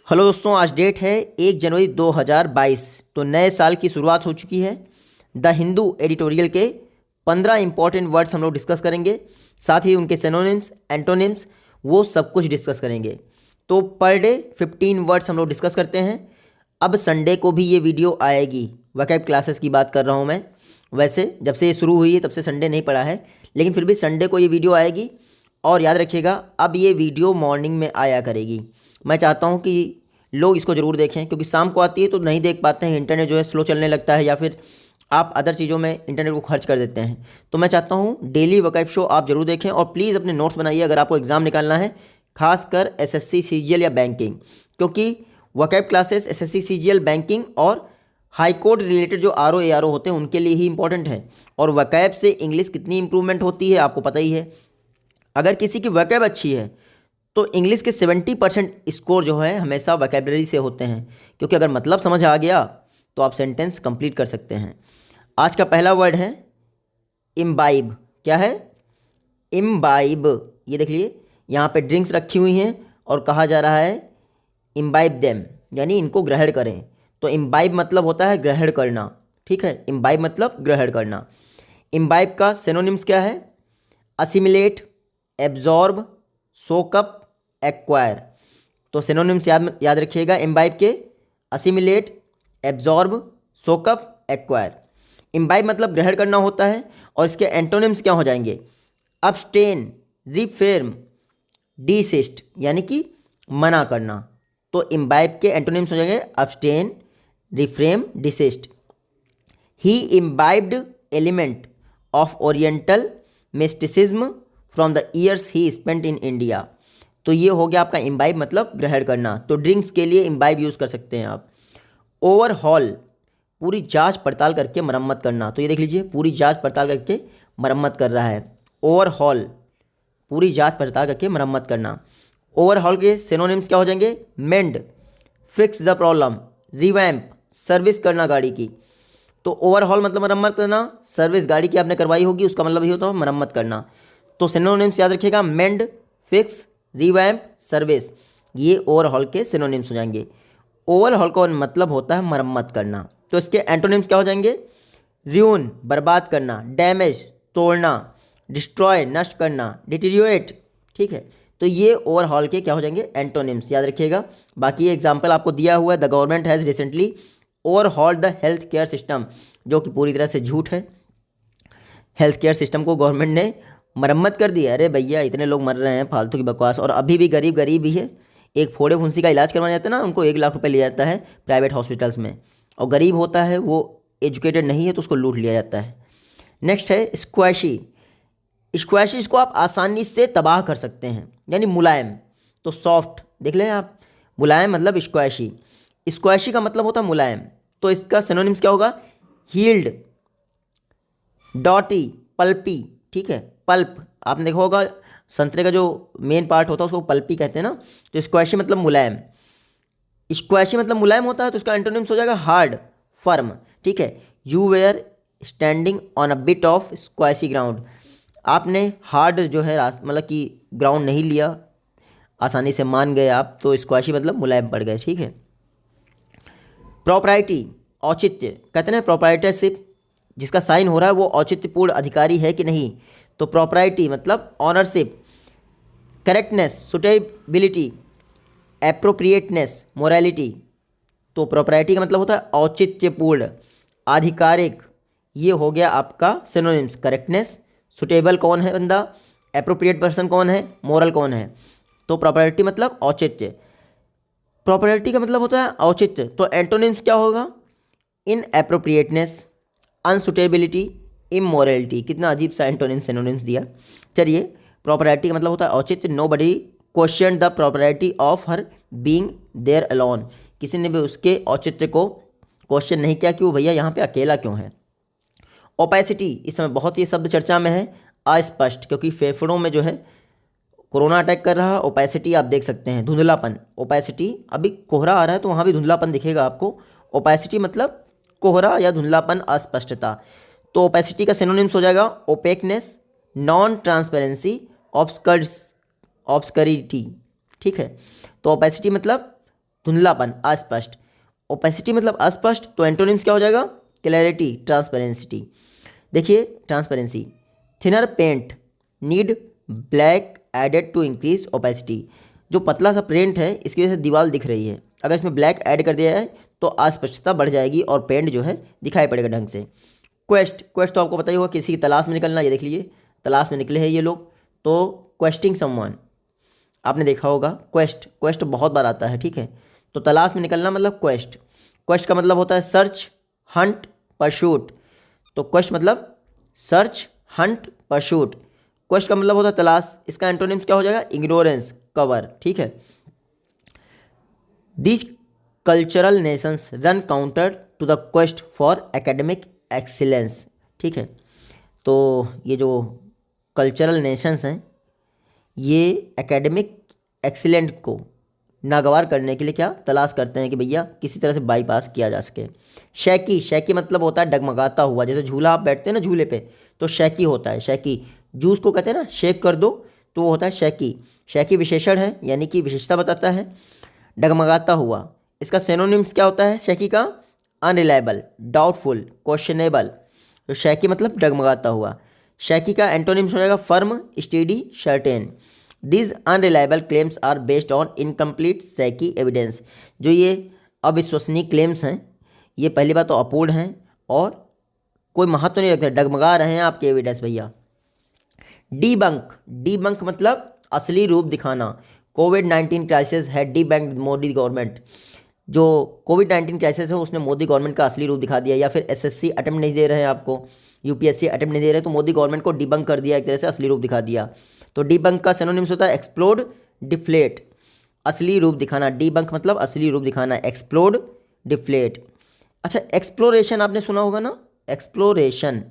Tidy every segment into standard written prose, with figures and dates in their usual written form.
Hello दोस्तों, आज date है 1 जनवरी 2022। तो नए साल की शुरुआत हो चुकी है। द हिंदू एडिटोरियल के 15 इंपॉर्टेंट वर्ड्स हम लोग डिस्कस करेंगे, साथ ही उनके सिनोनिम्स, एंटोनिम्स, वो सब कुछ डिस्कस करेंगे। तो पर डे 15 वर्ड्स हम लोग डिस्कस करते हैं। अब संडे को भी ये वीडियो आएगी। वोकैब क्लासेस की बात कर रहा हूँ मैं। वैसे जब से ये शुरू हुई है तब से संडे नहीं पड़ा है, लेकिन फिर भी संडे को ये वीडियो आएगी। और याद रखिएगा, अब ये वीडियो मॉर्निंग में आया करेगी। मैं चाहता हूँ कि लोग इसको ज़रूर देखें, क्योंकि शाम को आती है तो नहीं देख पाते हैं, इंटरनेट जो है स्लो चलने लगता है, या फिर आप अदर चीज़ों में इंटरनेट को खर्च कर देते हैं। तो मैं चाहता हूँ डेली वोकैब शो आप जरूर देखें, और प्लीज़ अपने नोट्स बनाइए अगर आपको एग्ज़ाम निकालना है, खासकर एसएससी सीजीएल या बैंकिंग। क्योंकि vocab classes SSC CGL, banking और हाई कोर्ट रिलेटेड जो आरओ एआरओ होते हैं उनके लिए ही इंपॉर्टेंट है। और वोकैब से इंग्लिश कितनी इंप्रूवमेंट होती है आपको पता ही है। अगर किसी की वोकैब अच्छी है तो इंग्लिश के 70% स्कोर जो है हमेशा वोकैबलरी से होते हैं, क्योंकि अगर मतलब समझ आ गया तो आप सेंटेंस कंप्लीट कर सकते हैं। आज का पहला वर्ड है इम्बाइब। क्या है? इम्बाइब। ये देख लिए, यहाँ पे ड्रिंक्स रखी हुई हैं और कहा जा रहा है इम्बाइब देम, यानी इनको ग्रहण करें। तो इम्बाइब मतलब होता है ग्रहण करना। ठीक है, इम्बाइब मतलब ग्रहण करना। इम्बाइब का सिनोनिम्स क्या है? Assimilate, absorb, soak up, acquire. तो सिनोनिम्स याद रखिएगा इम्बाइब के: assimilate, absorb, soak up, acquire. Imbibe मतलब ग्रहण करना होता है। और इसके एंटोनिम्स क्या हो जाएंगे? अब्सटेन, रिफेर्म, डिसिस्ट, यानी कि मना करना। तो इम्बाइब के एंटोनिम्स हो जाएंगे abstain, reframe, desist. He imbibed element of oriental mysticism from the years he spent in India. तो ये हो गया आपका इम्बाइब मतलब ग्रहण करना। तो ड्रिंक्स के लिए इम्बाइब यूज़ कर सकते हैं आप। ओवरहॉल, पूरी जांच पड़ताल करके मरम्मत करना। तो ये देख लीजिए, पूरी जांच पड़ताल करके मरम्मत कर रहा है। ओवरहॉल, पूरी जांच पड़ताल करके मरम्मत करना। ओवरहॉल के सिनोनिम्स क्या हो जाएंगे? Mend, fix the problem, revamp, service करना गाड़ी की। तो ओवरहॉल मतलब मरम्मत करना, सर्विस गाड़ी की आपने करवाई होगी उसका मतलब ये होता है मरम्मत करना। तो सिनोनिम्स याद रखिएगा: मेंड, फिक्स, रिवैम्प, सर्विस। ये ओवरहॉल के सिनोनिम्स हो जाएंगे। ओवरहॉल का मतलब होता है मरम्मत करना। तो इसके एंटोनिम्स क्या हो जाएंगे? र्यून, बर्बाद करना, डैमेज, तोड़ना, डिस्ट्रॉय, नष्ट करना, डिटीरियोरेट। ठीक है, तो ये ओवरहॉल के क्या हो जाएंगे? एंटोनिम्स याद रखिएगा। बाकी ये एग्जाम्पल आपको दिया हुआ है, the government has recently overhauled the health care system, जो कि पूरी तरह से झूठ है। हेल्थ केयर सिस्टम को गवर्नमेंट ने मरम्मत कर दी है? अरे भैया, इतने लोग मर रहे हैं, फालतू की बकवास। और अभी भी गरीब गरीब ही है। एक फोड़े फुंसी का इलाज करवाने जाता है ना, उनको 1 लाख रुपए लिया जाता है प्राइवेट हॉस्पिटल्स में। और गरीब होता है, वो एजुकेटेड नहीं है, तो उसको लूट लिया जाता है। नेक्स्ट है स्क्वैशी। स्क्वैशी, इसको आप आसानी से तबाह कर सकते हैं, यानी मुलायम। तो सॉफ्ट देख लें आप, मुलायम मतलब स्क्वैशी। स्क्वैशी का मतलब होता है मुलायम। तो इसका सिनोनिम्स क्या होगा? Healed, doughy, pulpy. ठीक है, पल्प आपने देखा होगा, संतरे का जो मेन पार्ट होता है उसको पल्पी कहते हैं ना। तो स्क्वैशी मतलब मुलायम। स्क्वैशी मतलब मुलायम होता है, तो इसका एंटोनिम्स हो जाएगा हार्ड, फर्म। ठीक है, you were standing on a bit of squashy ground. आपने हार्ड जो है मतलब कि ग्राउंड नहीं लिया, आसानी से मान गए आप, तो स्क्वैशी मतलब मुलायम पड़ गए। ठीक है। प्रॉपर्टी, औचित्य, कहते हैं प्रोप्राइटरशिप, जिसका साइन हो रहा है वो औचित्यपूर्ण अधिकारी है कि नहीं। तो प्रॉपर्टी मतलब ownership, correctness, suitability, appropriateness, morality. तो प्रॉपर्टी का मतलब होता है औचित्यपूर्ण, आधिकारिक। ये हो गया आपका सिनोनिम्स। करेक्टनेस, सुटेबल कौन है बंदा, एप्रोप्रिएट पर्सन कौन है, मोरल कौन है। तो प्रॉपर्टी मतलब औचित्य। प्रॉपर्टी का मतलब होता है औचित्य। तो एंटोनिम्स क्या होगा? इन एप्रोप्रिएटनेस, अनसुटेबिलिटी, इमोरलिटी। कितना अजीब सा एंटोनिम्स सिनोनिम्स दिया। चलिए, प्रॉपर्टी का मतलब होता है औचित्य। Nobody question the property of her being there alone. किसी ने भी उसके औचित्य को क्वेश्चन नहीं किया कि वो भैया यहाँ पे अकेला क्यों है। ओपेसिटी, इस समय बहुत ही शब्द चर्चा में है। अस्पष्ट, क्योंकि फेफड़ों में जो है कोरोना अटैक कर रहा है। ओपेसिटी आप देख सकते हैं, धुंधलापन। ओपेसिटी, अभी कोहरा आ रहा है तो वहाँ भी धुंधलापन दिखेगा आपको। ओपेसिटी मतलब कोहरा या धुंधलापन, अस्पष्टता। तो ओपेसिटी का सिनोनिम्स हो जाएगा ओपेकनेस, नॉन ट्रांसपेरेंसी, ऑब्सकरिटी। ठीक है, तो ओपेसिटी मतलब धुंधलापन, अस्पष्ट। ओपेसिटी मतलब अस्पष्ट, तो एंटोनिम्स क्या हो जाएगा? Clarity, transparencity. देखिए transparency, thinner paint need black added to increase opacity. जो पतला सा पेंट है इसकी वजह से दीवार दिख रही है, अगर इसमें ब्लैक ऐड कर दिया जाए तो अस्पष्टता बढ़ जाएगी और पेंट जो है दिखाई पड़ेगा ढंग से। क्वेस्ट, क्वेस्ट तो आपको पता ही होगा, किसी की तलाश में निकलना। ये देख लीजिए तलाश में निकले हैं ये लोग, तो क्वेस्टिंग समवन, आपने देखा होगा क्वेस्ट, क्वेस्ट बहुत बार आता है, ठीक है। तो तलाश में निकलना मतलब क्वेस्ट। क्वेस्ट का मतलब होता है सर्च, हंट, परशूट। तो क्वेस्ट मतलब सर्च, हंट, परशूट। क्वेस्ट का मतलब होता है तलाश, इसका एंटोनिम्स क्या हो जाएगा? इग्नोरेंस, कवर, ठीक है। These cultural nations run counter to the quest for academic excellence, ठीक है। तो ये जो कल्चरल नेशंस हैं ये एकेडमिक एक्सीलेंट को नागवार करने के लिए क्या तलाश करते हैं कि भैया किसी तरह से बाईपास किया जा सके। शैकी, शैकी मतलब होता है डगमगाता हुआ, जैसे झूला आप बैठते हैं ना झूले पे, तो शैकी होता है। शैकी जूस को कहते हैं ना, शेक कर दो तो वो होता है शैकी। शैकी विशेषण है यानी कि विशेषता बताता है। डगमगाता हुआ, इसका सिनोनिम्स क्या होता है शैकी का? Unreliable, doubtful, questionable. तो शैकी मतलब डगमगाता हुआ। शैकी का एंटोनिम्स हो जाएगा firm, steady, certain. These unreliable claims are based on incomplete shaky evidence. जो ये अविश्वसनीय क्लेम्स हैं ये पहली बात तो अपूर्ण हैं और कोई महत्व नहीं रखते, डगमगा रहे हैं आपके एविडेंस भैया। डीबंक, डीबंक मतलब असली रूप दिखाना। कोविड-19 क्राइसिस है डीबंक मोदी गवर्नमेंट। जो कोविड-19 क्राइसिस है उसने मोदी गवर्नमेंट का असली रूप दिखा दिया। या फिर एसएससी अटेम्प्ट नहीं दे रहे हैं आपको, यूपीएससी अटेम्प्ट नहीं दे रहे, तो मोदी गवर्नमेंट को डीबंक कर दिया, एक तरह से असली रूप दिखा दिया। तो डीबंक का सिनोनिम्स होता है एक्सप्लोड, डिफ्लेट। असली रूप दिखाना, डीबंक मतलब असली रूप दिखाना, एक्सप्लोड, डिफ्लेट। अच्छा एक्सप्लोरेशन आपने सुना होगा ना, एक्सप्लोरेशन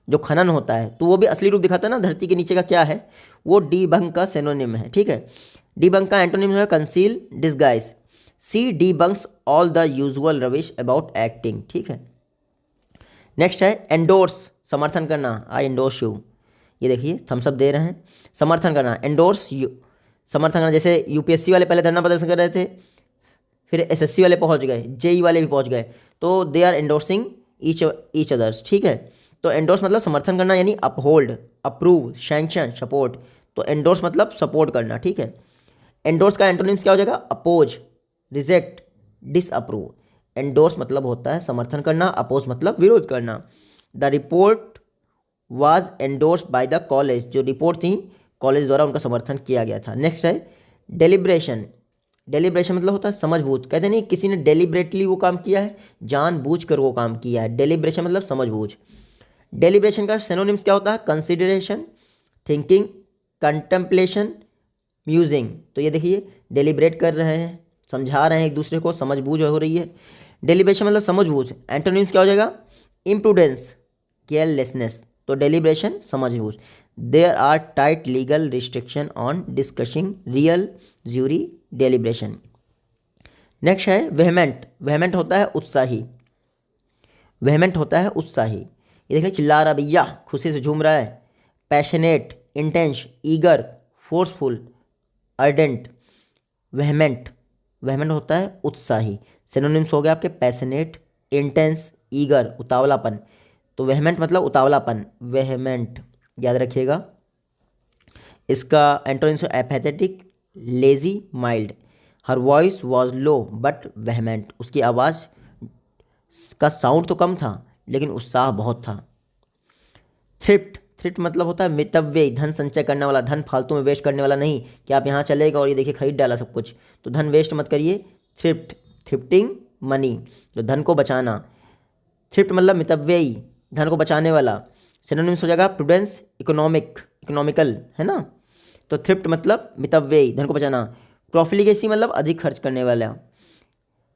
जो खनन होता है तो वो भी असली रूप दिखाता है ना, धरती के नीचे का क्या है, वो डीबंक का सिनोनिम है, ठीक है। डीबंक का एंटोनिम है conceal, disguise. She debunks all the usual rubbish about acting, ठीक है। नेक्स्ट है एंडोर्स, समर्थन करना, आई एंडोर्स यू। ये देखिए थम्स अप दे रहे हैं, समर्थन करना, एंडोर्स यू, समर्थन करना। जैसे यूपीएससी वाले पहले धरना प्रदर्शन कर रहे थे, फिर एसएससी वाले पहुंच गए, जेई वाले भी पहुंच गए, तो they are endorsing each others, ठीक है। तो एंडोर्स मतलब समर्थन करना यानी अपहोल्ड, अप्रूव, सैंक्शन, सपोर्ट। तो एंडोर्स मतलब सपोर्ट करना, ठीक है। एंडोर्स का एंटोनिम्स क्या हो जाएगा? Oppose, reject, disapprove. एंडोर्स मतलब होता है समर्थन करना, अपोज मतलब विरोध करना। The report was endorsed by the college, जो रिपोर्ट थी कॉलेज द्वारा उनका समर्थन किया गया था। नेक्स्ट है डेलिब्रेशन। डेलिब्रेशन मतलब होता है समझबूझ, कहते नहीं किसी ने डेलिब्रेटली वो काम किया है, जानबूझकर वो काम किया है। डेलिब्रेशन मतलब समझबूझ। डेलिब्रेशन का सिनोनिम्स क्या होता है? Consideration, thinking, contemplation, musing. तो ये देखिए डेलिब्रेट कर रहे हैं, समझा रहे हैं एक दूसरे को, समझबूझ हो रही है। डेलिब्रेशन मतलब समझबूझ। एंटोनिम्स क्या हो जाएगा? Imprudence, carelessness. तो डेलिब्रेशन समझबूझ। There are tight legal restriction on discussing real jury deliberation. Next है वेहमेंट। वेहमेंट होता है उत्साही, वेहमेंट होता है उत्साही। ये देखिए चिल्ला रहा भैया, खुशी से झूम रहा है। Passionate, intense, eager, forceful, ardent. Vehement, vehement होता है उत्साही। सिनोनिम्स हो गए आपके पैशनेट, इंटेंस, ईगर, उतावलापन। तो वेहमेंट मतलब उतावलापन, वेहमेंट याद रखिएगा। इसका antonyms apathetic, lazy, mild. Her voice was low but vehement, उसकी आवाज़ का साउंड तो कम था लेकिन उत्साह बहुत था। थ्रिफ्ट, थ्रिफ्ट मतलब होता है मितव्ययी, धन संचय करने वाला, धन फालतू में वेस्ट करने वाला नहीं कि आप यहाँ चलेगा और ये देखिए खरीद डाला सब कुछ, तो धन वेस्ट मत करिए। थ्रिफ्ट, थ्रिफ्टिंग मनी, जो धन को बचाना। थ्रिफ्ट मतलब मितव्ययी, धन को बचाने वाला। सिनोनिम्स हो जाएगा प्रूडेंस, इकोनॉमिक, इकोनॉमिकल, है ना। तो थ्रिफ्ट मतलब मितव्ययी, धन को बचाना। प्रॉफिलिगेसी मतलब अधिक खर्च करने वाला।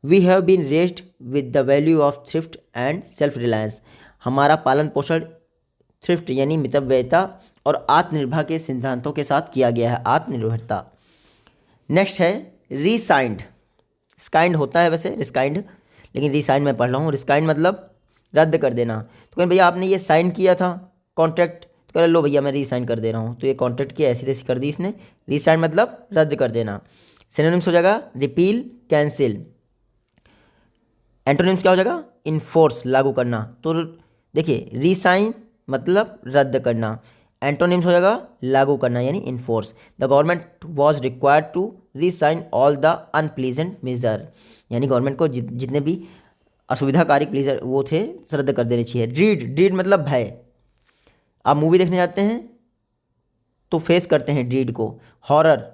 We have been raised with the value of thrift and self reliance, हमारा पालन पोषण थ्रिफ्ट यानी मितव्ययिता और आत्मनिर्भर के सिद्धांतों के साथ किया गया है, आत्मनिर्भरता। नेक्स्ट है रीसाइंड। स्काइंड होता है वैसे रिस्काइंड, लेकिन रीसाइंड मैं पढ़ रहा हूँ। रिस्काइंड मतलब रद्द कर देना। तो कहें भैया आपने ये साइन किया था कॉन्ट्रैक्ट, तो कह लो भैया मैं रीसाइन कर दे रहा हूँ, तो ये कॉन्ट्रैक्ट की ऐसी तैसी कर दी इसने। रीसाइन मतलब रद्द कर देना। सिनोनिम्स हो जाएगा रिपील, कैंसिल। एंटोनिम्स क्या हो जाएगा? इन्फोर्स, लागू करना। तो देखिए रीसाइन मतलब रद्द करना, एंटोनिम्स हो जाएगा लागू करना यानी enforce. The government was required to resign all the unpleasant measure, यानी गवर्नमेंट को जितने भी असुविधाकारी प्लीजर वो थे रद्द कर देने चाहिए। ड्रीड, ड्रीड मतलब भय। आप मूवी देखने जाते हैं तो फेस करते हैं ड्रीड को, हॉरर।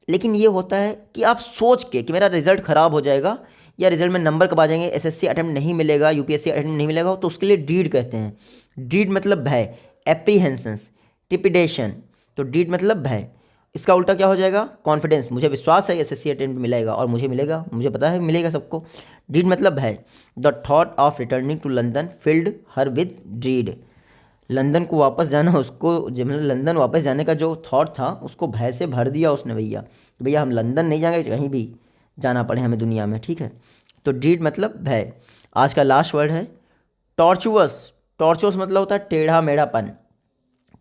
लेकिन ये होता है कि आप सोच के कि मेरा रिजल्ट ख़राब हो जाएगा या रिजल्ट में नंबर कब आ जाएंगे, एसएससी अटेम्प्ट नहीं मिलेगा, यूपीएससी अटेम्प्ट नहीं मिलेगा, तो उसके लिए ड्रीड कहते हैं। ड्रीड मतलब भय, एप्रीहेंशंस, टिपिडेशन। तो ड्रीड मतलब भय। इसका उल्टा क्या हो जाएगा? कॉन्फिडेंस, मुझे विश्वास है एसएससी अटेम्प्ट मिलेगा और मुझे मिलेगा, मुझे पता है मिलेगा सबको। ड्रीड मतलब भय। The thought of returning to London filled her with dread. London को वापस जाना उसको, जब मतलब लंदन वापस जाने का जो थॉट था उसको भय से भर दिया उसने भैया, कि भैया हम लंदन नहीं जाएंगे, कहीं भी जाना पड़े हमें दुनिया में, ठीक है। तो ड्रीड मतलब भय। आज का लास्ट वर्ड है टॉर्चुअस। टॉर्चुअस मतलब होता है टेढ़ा मेढ़ापन,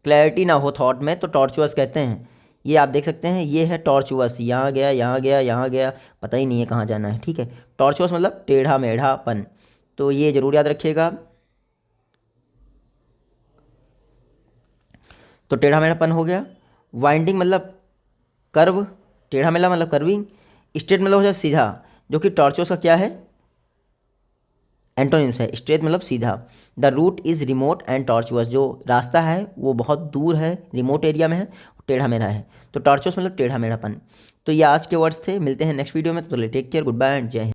क्लैरिटी ना हो थॉट में तो टॉर्चुअस कहते हैं। ये आप देख सकते हैं, ये है टॉर्चुअस, यहाँ गया यहाँ गया यहाँ गया, पता ही नहीं है कहाँ जाना है, ठीक है। टॉर्चुअस मतलब टेढ़ा मेढ़ापन, तो ये जरूर याद रखिएगा। तो टेढ़ा मेढ़ापन हो गया। वाइंडिंग मतलब कर्व, टेढ़ा मेढ़ा मतलब कर्विंग। स्ट्रेट मतलब हो जाए सीधा, जो कि टॉर्चुअस का क्या है? एंटोनिम्स है। स्ट्रेट मतलब सीधा। The route is remote and tortuous, जो रास्ता है वो बहुत दूर है, रिमोट एरिया में है, टेढ़ा मेढ़ा है। तो टॉर्चुअस मतलब टेढ़ा मेढ़ापन। तो ये आज के वर्ड्स थे। मिलते हैं नेक्स्ट वीडियो में, तो take care, good bye and जय हिंद।